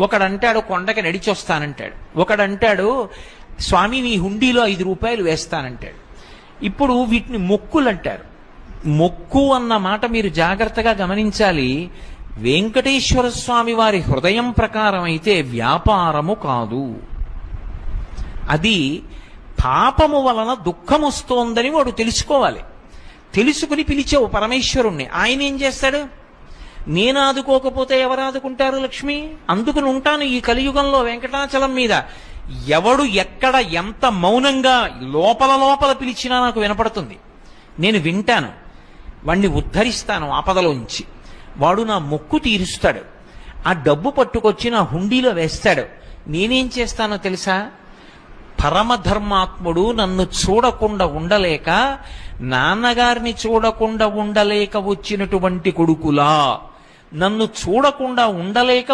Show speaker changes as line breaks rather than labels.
ఒకడంటాడు కొండకి నడిచొస్తానంటాడు, ఒకడంటాడు స్వామి మీ హుండీలో 5 రూపాయలు వేస్తానంటాడు. ఇప్పుడు వీటిని మొక్కులు అంటారు. మొక్కు అన్న మాట మీరు జాగ్రత్తగా గమనించాలి. వెంకటేశ్వర స్వామి వారి హృదయం ప్రకారం అయితే వ్యాపారము కాదు. అది పాపము వలన దుఃఖం వస్తోందని వాడు తెలుసుకోవాలి. తెలుసుకుని పిలిచావు పరమేశ్వరుణ్ణి, ఆయన ఏం చేస్తాడు? నేను ఆదుకోకపోతే ఎవరు ఆదుకుంటారు లక్ష్మి? అందుకుని ఉంటాను ఈ కలియుగంలో వెంకటాచలం మీద. ఎవడు ఎక్కడ ఎంత మౌనంగా లోపల లోపల పిలిచినా నాకు వినపడుతుంది. నేను వింటాను, వాణ్ణి ఉద్ధరిస్తాను ఆపదలోంచి. వాడు నా మొక్కు తీరుస్తాడు. ఆ డబ్బు పట్టుకొచ్చి నా హుండీలో వేస్తాడు. నేనేం చేస్తానో తెలుసా? పరమధర్మాత్ముడు నన్ను చూడకుండా ఉండలేక, నాన్నగారిని చూడకుండా ఉండలేక వచ్చినటువంటి కొడుకులా, నన్ను చూడకుండా ఉండలేక